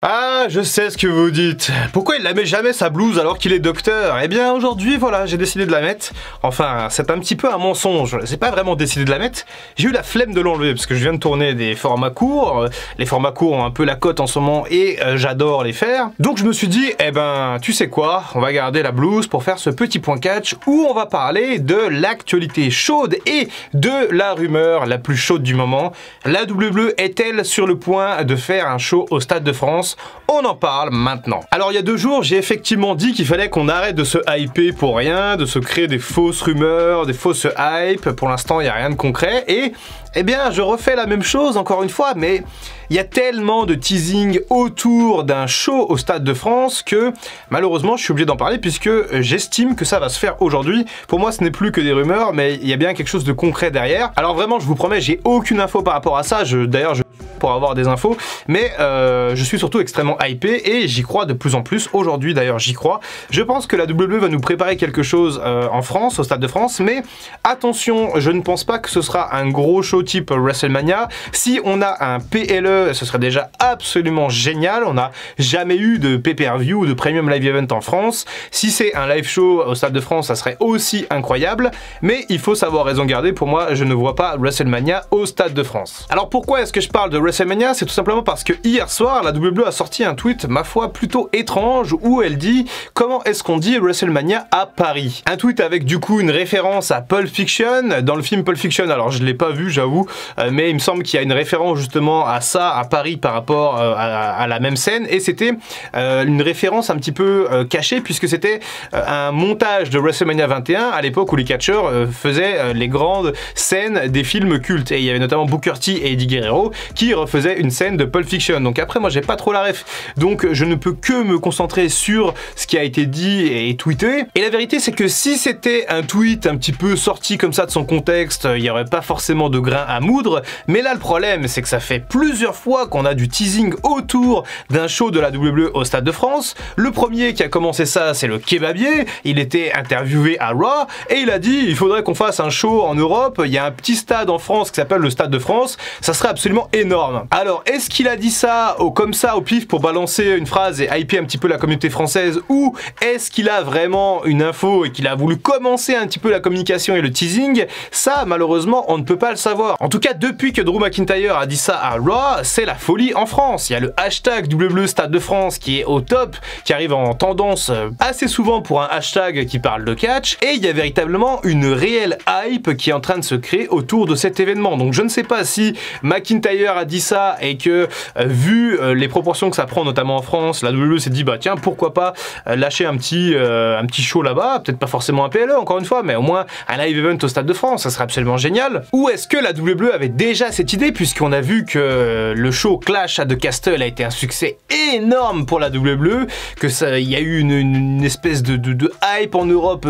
Ah, je sais ce que vous dites. Pourquoi il la met jamais sa blouse alors qu'il est docteur? Eh bien aujourd'hui, voilà, j'ai décidé de la mettre. Enfin, c'est un petit peu un mensonge. C'est pas vraiment décidé de la mettre. J'ai eu la flemme de l'enlever parce que je viens de tourner des formats courts. Les formats courts ont un peu la cote en ce moment et j'adore les faire. Donc je me suis dit, eh ben, tu sais quoi? On va garder la blouse pour faire ce petit point catch où on va parler de l'actualité chaude et de la rumeur la plus chaude du moment. La WWE est-elle sur le point de faire un show au Stade de France? On en parle maintenant. Alors il y a 2 jours, j'ai effectivement dit qu'il fallait qu'on arrête de se hyper pour rien, de se créer des fausses rumeurs, des fausses hype. Pour l'instant, il n'y a rien de concret et eh bien, je refais la même chose encore une fois, mais il y a tellement de teasing autour d'un show au Stade de France que malheureusement, je suis obligé d'en parler puisque j'estime que ça va se faire aujourd'hui. Pour moi, ce n'est plus que des rumeurs, mais il y a bien quelque chose de concret derrière. Alors vraiment, je vous promets, j'ai aucune info par rapport à ça. D'ailleurs, je pour avoir des infos, mais je suis surtout extrêmement hypé et j'y crois de plus en plus. Aujourd'hui d'ailleurs j'y crois. Je pense que la WWE va nous préparer quelque chose en France, au Stade de France, mais attention, je ne pense pas que ce sera un gros show type WrestleMania. Si on a un PLE, ce serait déjà absolument génial. On n'a jamais eu de pay-per-view ou de premium live event en France. Si c'est un live show au Stade de France, ça serait aussi incroyable, mais il faut savoir raison garder. Pour moi, je ne vois pas WrestleMania au Stade de France. Alors pourquoi est-ce que je parle de WrestleMania? C'est tout simplement parce que hier soir, la WWE a sorti un tweet, ma foi, plutôt étrange, où elle dit « Comment est-ce qu'on dit WrestleMania à Paris ?» Un tweet avec du coup une référence à Pulp Fiction, dans le film Pulp Fiction, alors je ne l'ai pas vu, j'avoue, mais il me semble qu'il y a une référence justement à ça, à Paris, par rapport à la même scène, et c'était une référence un petit peu cachée, puisque c'était un montage de WrestleMania 21, à l'époque où les catcheurs faisaient les grandes scènes des films cultes, et il y avait notamment Booker T et Eddie Guerrero, qui refaisait une scène de Pulp Fiction. Donc après, moi j'ai pas trop la ref, donc je ne peux que me concentrer sur ce qui a été dit et tweeté. Et la vérité, c'est que si c'était un tweet un petit peu sorti comme ça de son contexte, il n'y aurait pas forcément de grain à moudre. Mais là, le problème, c'est que ça fait plusieurs fois qu'on a du teasing autour d'un show de la WWE au Stade de France. Le premier qui a commencé ça, c'est le Kebabier. Il était interviewé à Raw et il a dit il faudrait qu'on fasse un show en Europe. Il y a un petit stade en France qui s'appelle le Stade de France. Ça serait absolument énorme. Alors, est-ce qu'il a dit ça comme ça au pif pour balancer une phrase et hyper un petit peu la communauté française, ou est-ce qu'il a vraiment une info et qu'il a voulu commencer un petit peu la communication et le teasing? Ça, malheureusement, on ne peut pas le savoir. En tout cas, depuis que Drew McIntyre a dit ça à Raw, c'est la folie en France. Il y a le hashtag WWE Stade de France qui est au top, qui arrive en tendance assez souvent pour un hashtag qui parle de catch, et il y a véritablement une réelle hype qui est en train de se créer autour de cet événement. Donc je ne sais pas si McIntyre a dit ça et que vu les proportions que ça prend notamment en France, la WWE s'est dit bah tiens, pourquoi pas lâcher un petit show là-bas, peut-être pas forcément un PLE encore une fois, mais au moins un live event au Stade de France, ça serait absolument génial. Ou est-ce que la WWE avait déjà cette idée, puisqu'on a vu que le show Clash at the Castle a été un succès énorme pour la WWE, que ça, il y a eu une espèce de hype en Europe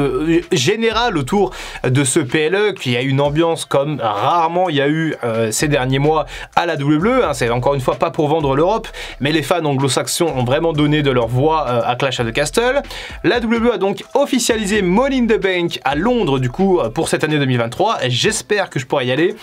générale autour de ce PLE, qu'il y a eu une ambiance comme rarement il y a eu ces derniers mois à la WWE, hein, c'est encore une fois pas pour vendre l'Europe, mais les fans anglo-saxons ont vraiment donné de leur voix à Clash at the Castle. La WWE a donc officialisé Money in the Bank à Londres du coup pour cette année 2023, j'espère que je pourrai y aller,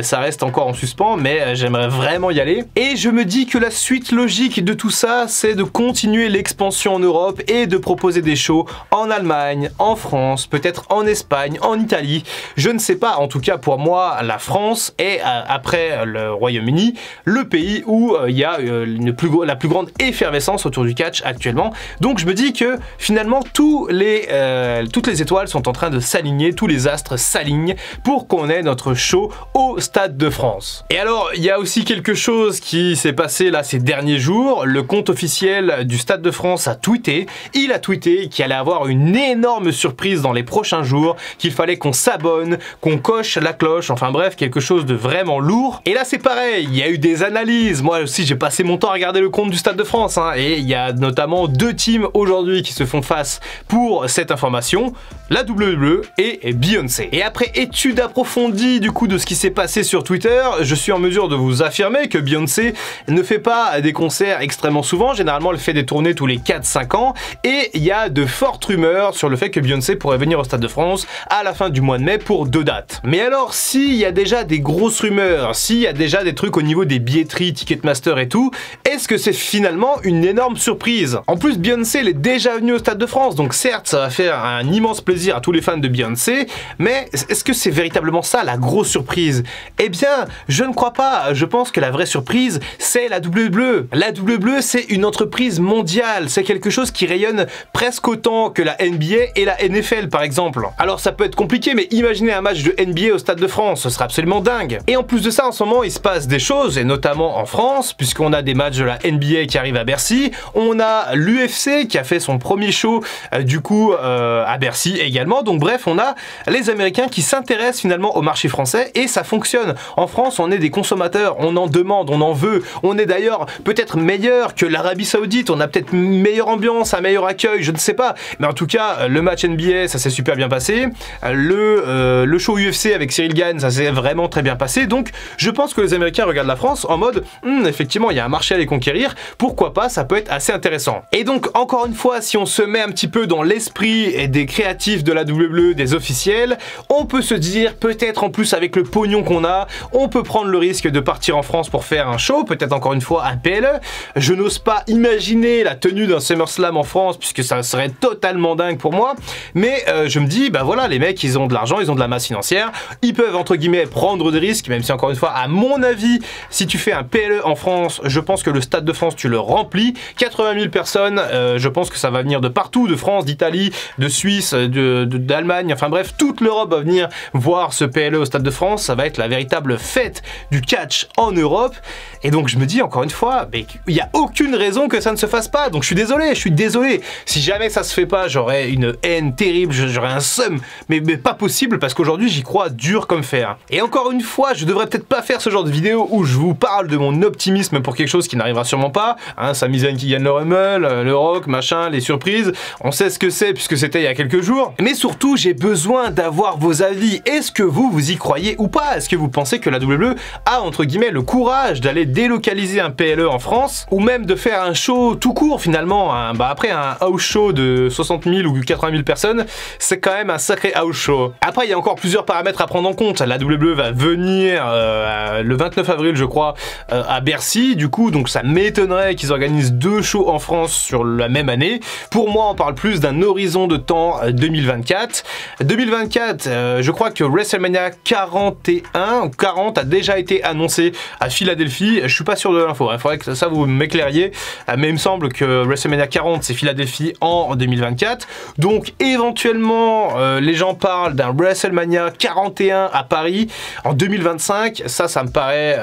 ça reste encore en suspens, mais j'aimerais vraiment y aller. Et je me dis que la suite logique de tout ça, c'est de continuer l'expansion en Europe et de proposer des shows en Allemagne, en France, peut-être en Espagne, en Italie, je ne sais pas. En tout cas pour moi, la France est après le Royaume-Uni, le pays où il y a la plus grande effervescence autour du catch actuellement. Donc je me dis que finalement toutes les étoiles sont en train de s'aligner, tous les astres s'alignent pour qu'on ait notre show au Stade de France. Et alors il y a aussi quelque chose qui s'est passé là ces derniers jours. Le compte officiel du Stade de France a tweeté, il a tweeté qu'il allait avoir une énorme surprise dans les prochains jours, qu'il fallait qu'on s'abonne, qu'on coche la cloche, enfin bref, quelque chose de vraiment lourd. Et là c'est pareil, il y a eu des analyses, moi aussi j'ai passé mon temps à regarder le compte du Stade de France, hein, et il y a notamment 2 teams aujourd'hui qui se font face pour cette information, la WWE et Beyoncé. Et après étude approfondie du coup de ce qui s'est passé sur Twitter, je suis en mesure de vous affirmer que Beyoncé ne fait pas des concerts extrêmement souvent, généralement elle fait des tournées tous les 4-5 ans, et il y a de fortes rumeurs sur le fait que Beyoncé pourrait venir au Stade de France à la fin du mois de mai pour 2 dates. Mais alors s'il y a déjà des grosses rumeurs, s'il y a déjà des trucs au niveau niveau des billetteries, Ticketmaster et tout, est-ce que c'est finalement une énorme surprise? En plus, Beyoncé, elle est déjà venue au Stade de France, donc certes, ça va faire un immense plaisir à tous les fans de Beyoncé, mais est-ce que c'est véritablement ça la grosse surprise? Eh bien, je ne crois pas. Je pense que la vraie surprise, c'est la WWE. La WWE, c'est une entreprise mondiale, c'est quelque chose qui rayonne presque autant que la NBA et la NFL par exemple. Alors ça peut être compliqué, mais imaginez un match de NBA au Stade de France, ce serait absolument dingue. Et en plus de ça, en ce moment, il se passe des choses, et notamment en France, puisqu'on a des matchs de la NBA qui arrivent à Bercy, on a l'UFC qui a fait son premier show à Bercy également, donc bref, on a les Américains qui s'intéressent finalement au marché français, et ça fonctionne. En France, on est des consommateurs, on en demande, on en veut, on est d'ailleurs peut-être meilleur que l'Arabie Saoudite, on a peut-être une meilleure ambiance, un meilleur accueil, je ne sais pas, mais en tout cas, le match NBA, ça s'est super bien passé, le show UFC avec Cyril Gane, ça s'est vraiment très bien passé, donc je pense que les Américains regardent la France en mode, effectivement, il y a un marché à les conquérir, pourquoi pas, ça peut être assez intéressant. Et donc, encore une fois, si on se met un petit peu dans l'esprit des créatifs de la WWE, des officiels, on peut se dire, peut-être en plus avec le pognon qu'on a, on peut prendre le risque de partir en France pour faire un show, peut-être encore une fois un PLE. Je n'ose pas imaginer la tenue d'un SummerSlam en France, puisque ça serait totalement dingue pour moi, mais je me dis, bah voilà, les mecs, ils ont de l'argent, ils ont de la masse financière, ils peuvent, entre guillemets, prendre des risques, même si encore une fois, à mon avis, si tu fais un PLE en France, je pense que le Stade de France, tu le remplis, 80 000 personnes, je pense que ça va venir de partout, de France, d'Italie, de Suisse, d'Allemagne, enfin bref, toute l'Europe va venir voir ce PLE au Stade de France, ça va être la véritable fête du catch en Europe, et donc je me dis encore une fois, mais il n'y a aucune raison que ça ne se fasse pas, donc je suis désolé, si jamais ça se fait pas, j'aurais une haine terrible, j'aurais un seum, mais pas possible, parce qu'aujourd'hui j'y crois dur comme fer. Et encore une fois, je devrais peut-être pas faire ce genre de vidéo où je vous parle de mon optimisme pour quelque chose qui n'arrivera sûrement pas, hein, Sami Zayn qui gagne le Rumble, le Rock, machin, les surprises, on sait ce que c'est puisque c'était il y a quelques jours, mais surtout j'ai besoin d'avoir vos avis. Est-ce que vous y croyez ou pas? Est-ce que vous pensez que la WWE a entre guillemets le courage d'aller délocaliser un PLE en France, ou même de faire un show tout court finalement, après un house show de 60 000 ou 80 000 personnes, c'est quand même un sacré house show. Après il y a encore plusieurs paramètres à prendre en compte, la WWE va venir le 29 avril je crois à Bercy, du coup donc ça m'étonnerait qu'ils organisent 2 shows en France sur la même année. Pour moi on parle plus d'un horizon de temps 2024. 2024, je crois que WrestleMania 41 ou 40 a déjà été annoncé à Philadelphie, je suis pas sûr de l'info, il faudrait que ça vous m'éclairiez, mais il me semble que WrestleMania 40 c'est Philadelphie en 2024, donc éventuellement les gens parlent d'un WrestleMania 41 à Paris en 2025, ça me paraît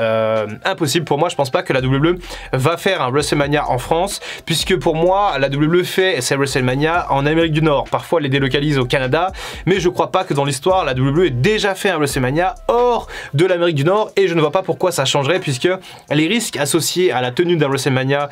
impossible pour moi. Je pense pas que la WWE va faire un WrestleMania en France, puisque pour moi la WWE fait ses WrestleMania en Amérique du Nord, parfois les délocalise au Canada, mais je crois pas que dans l'histoire la WWE ait déjà fait un WrestleMania hors de l'Amérique du Nord, et je ne vois pas pourquoi ça changerait, puisque les risques associés à la tenue d'un WrestleMania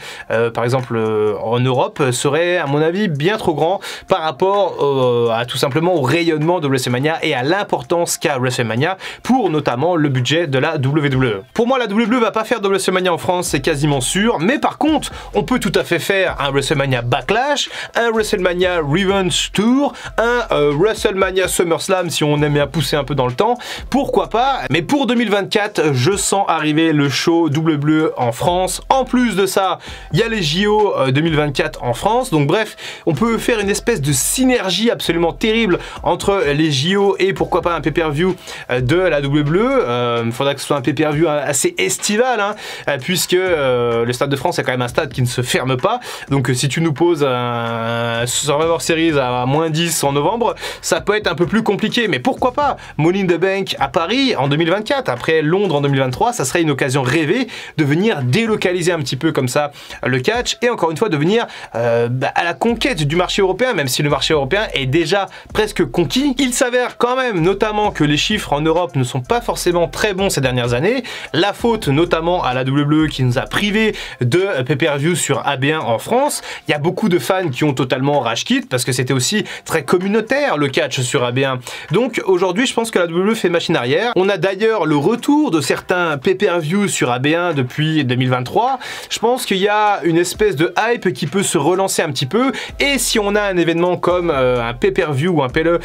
par exemple en Europe seraient à mon avis bien trop grands par rapport à tout simplement au rayonnement de WrestleMania et à l'importance qu'a WrestleMania pour notamment le budget de la WWE. Pour moi la WWE va pas faire de WrestleMania en France, c'est quasiment sûr, mais par contre on peut tout à fait faire un WrestleMania Backlash, un WrestleMania Revenge Tour, un WrestleMania SummerSlam si on aime bien pousser un peu dans le temps, pourquoi pas, mais pour 2024 je sens arriver le show WWE en France. En plus de ça, il y a les JO 2024 en France, donc bref, on peut faire une espèce de synergie absolument terrible entre les JO et pourquoi pas un pay-per-view de la WWE. Il faudra que ce soit un pay-per-view assez estival, hein, puisque le Stade de France est quand même un stade qui ne se ferme pas, donc si tu nous poses un Survivor Series à -10 en novembre, ça peut être un peu plus compliqué, mais pourquoi pas Money in the Bank à Paris en 2024, après Londres en 2023, ça serait une occasion rêvée de venir délocaliser un petit peu comme ça le catch, et encore une fois de venir à la conquête du marché européen, même si le marché européen est déjà presque conquis. Il s'avère quand même notamment que les chiffres en Europe ne sont pas forcément très bons ces dernières années, la faute notamment à la WWE qui nous a privé de pay-per-view sur AB1 en France. Il y a beaucoup de fans qui ont totalement rage quit parce que c'était aussi très communautaire le catch sur AB1. Donc aujourd'hui je pense que la WWE fait machine arrière. On a d'ailleurs le retour de certains pay-per-view sur AB1 depuis 2023. Je pense qu'il y a une espèce de hype qui peut se relancer un petit peu, et si on a un événement comme un pay-per-view ou un PLE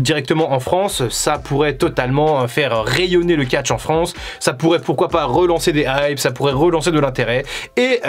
directement en France, ça pourrait totalement faire rayonner le catch en France. Ça pourrait pourquoi pas relancer des hypes, ça pourrait relancer de l'intérêt, et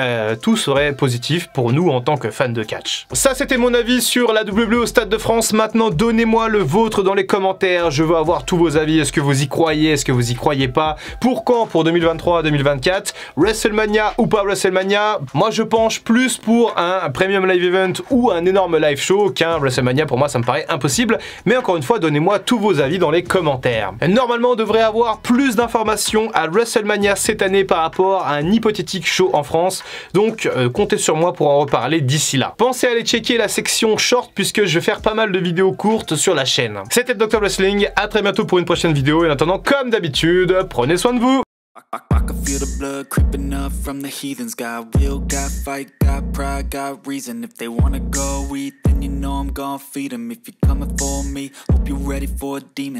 tout serait positif pour nous en tant que fans de catch. Ça, c'était mon avis sur la WWE au Stade de France. Maintenant, donnez-moi le vôtre dans les commentaires, je veux avoir tous vos avis. Est-ce que vous y croyez? Est-ce que vous y croyez pas? Pour quand? Pour 2023-2024? WrestleMania ou pas WrestleMania? Moi, je penche plus pour un premium live event ou un énorme live show qu'un WrestleMania. Pour moi, ça me paraît impossible, mais encore une fois, donnez-moi tous vos avis dans les commentaires. Normalement, on devrait avoir plus d'informations à WrestleMania cette année par rapport à un hypothétique show en France, donc comptez sur moi pour en reparler d'ici là. Pensez à aller checker la section short puisque je vais faire pas mal de vidéos courtes sur la chaîne. C'était Dr Wrestling, à très bientôt pour une prochaine vidéo et en attendant, comme d'habitude, prenez soin de vous. I can feel the blood creeping up from the heathens. Got will, got fight, got pride, got reason. If they wanna go eat, then you know I'm gon' feed them. If you're coming for me, hope you're ready for a demon.